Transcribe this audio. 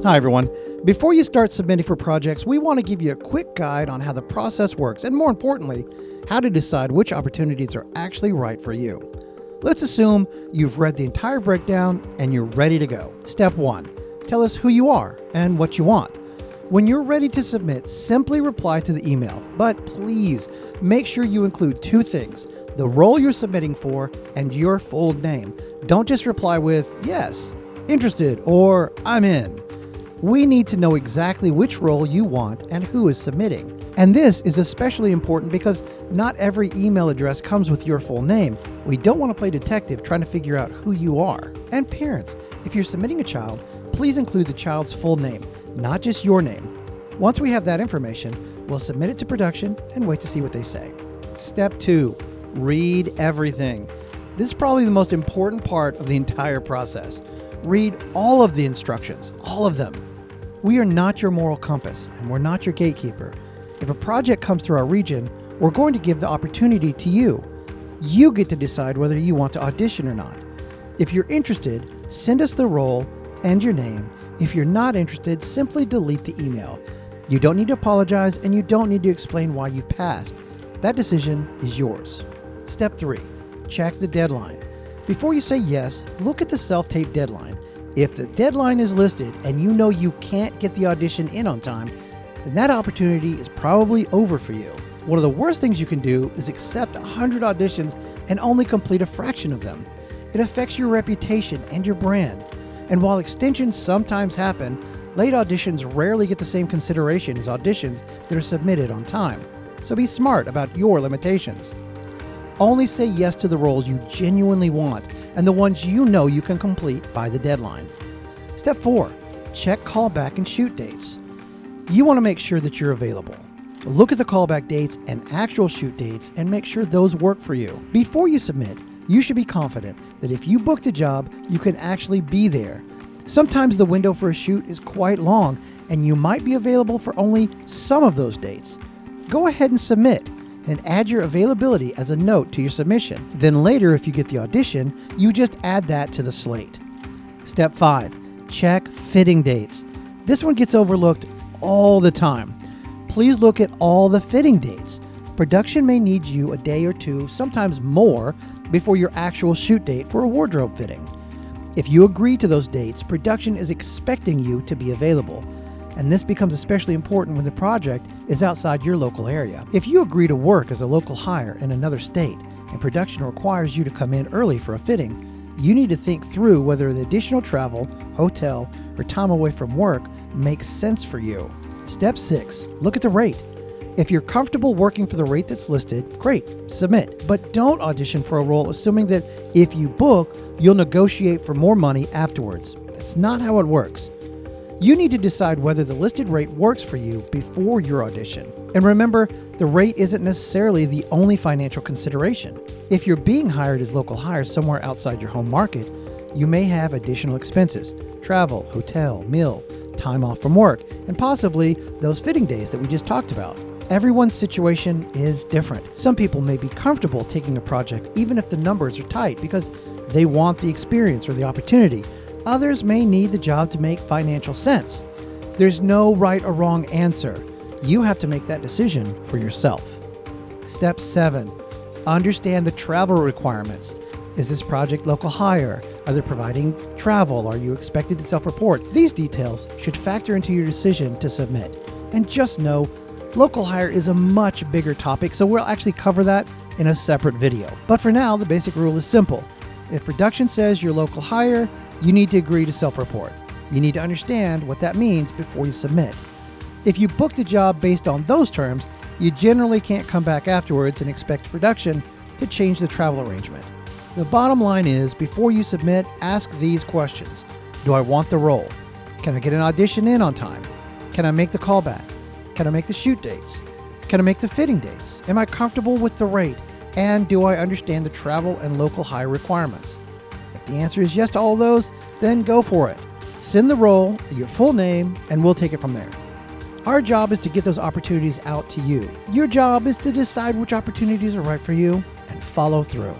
Hi everyone. Before you start submitting for projects, we want to give you a quick guide on how the process works and, more importantly, how to decide which opportunities are actually right for you. Let's assume you've read the entire breakdown and you're ready to go. Step 1. Tell us who you are and what you want. When you're ready to submit, simply reply to the email, but please make sure you include two things: the role you're submitting for and your full name. Don't just reply with yes, interested, or I'm in. We need to know exactly which role you want and who is submitting. And this is especially important because not every email address comes with your full name. We don't want to play detective trying to figure out who you are. And parents, if you're submitting a child, please include the child's full name, not just your name. Once we have that information, we'll submit it to production and wait to see what they say. Step 2, read everything. This is probably the most important part of the entire process. Read all of the instructions, all of them. We are not your moral compass, and we're not your gatekeeper. If a project comes through our region, we're going to give the opportunity to you. You get to decide whether you want to audition or not. If you're interested, send us the role and your name. If you're not interested, simply delete the email. You don't need to apologize, and you don't need to explain why you've passed. That decision is yours. Step 3, check the deadline. Before you say yes, look at the self-tape deadline. If the deadline is listed and you know you can't get the audition in on time, then that opportunity is probably over for you. One of the worst things you can do is accept 100 auditions and only complete a fraction of them. It affects your reputation and your brand. And while extensions sometimes happen, late auditions rarely get the same consideration as auditions that are submitted on time. So be smart about your limitations. Only say yes to the roles you genuinely want and the ones you know you can complete by the deadline. Step 4, check callback and shoot dates. You want to make sure that you're available. Look at the callback dates and actual shoot dates and make sure those work for you. Before you submit, you should be confident that if you book the job, you can actually be there. Sometimes the window for a shoot is quite long and you might be available for only some of those dates. Go ahead and submit and add your availability as a note to your submission. Then later, if you get the audition, you just add that to the slate. Step 5, check fitting dates. This one gets overlooked all the time. Please look at all the fitting dates. Production may need you a day or two, sometimes more, before your actual shoot date for a wardrobe fitting. If you agree to those dates, production is expecting you to be available. And this becomes especially important when the project is outside your local area. If you agree to work as a local hire in another state and production requires you to come in early for a fitting, you need to think through whether the additional travel, hotel, or time away from work makes sense for you. Step 6, look at the rate. If you're comfortable working for the rate that's listed, great, submit. But don't audition for a role assuming that if you book, you'll negotiate for more money afterwards. That's not how it works. You need to decide whether the listed rate works for you before your audition. And remember, the rate isn't necessarily the only financial consideration. If you're being hired as local hire somewhere outside your home market, you may have additional expenses: travel, hotel, meal, time off from work, and possibly those fitting days that we just talked about. Everyone's situation is different. Some people may be comfortable taking a project even if the numbers are tight because they want the experience or the opportunity. Others may need the job to make financial sense. There's no right or wrong answer. You have to make that decision for yourself. Step 7, understand the travel requirements. Is this project local hire? Are they providing travel? Are you expected to self-report? These details should factor into your decision to submit. And just know, local hire is a much bigger topic, so we'll actually cover that in a separate video. But for now, the basic rule is simple. If production says you're local hire, you need to agree to self-report. You need to understand what that means before you submit. If you book the job based on those terms, you generally can't come back afterwards and expect production to change the travel arrangement. The bottom line is, before you submit, ask these questions. Do I want the role? Can I get an audition in on time? Can I make the callback? Can I make the shoot dates? Can I make the fitting dates? Am I comfortable with the rate? And do I understand the travel and local hire requirements? If the answer is yes to all those, then go for it. Send the role, your full name, and we'll take it from there. Our job is to get those opportunities out to you. Your job is to decide which opportunities are right for you and follow through.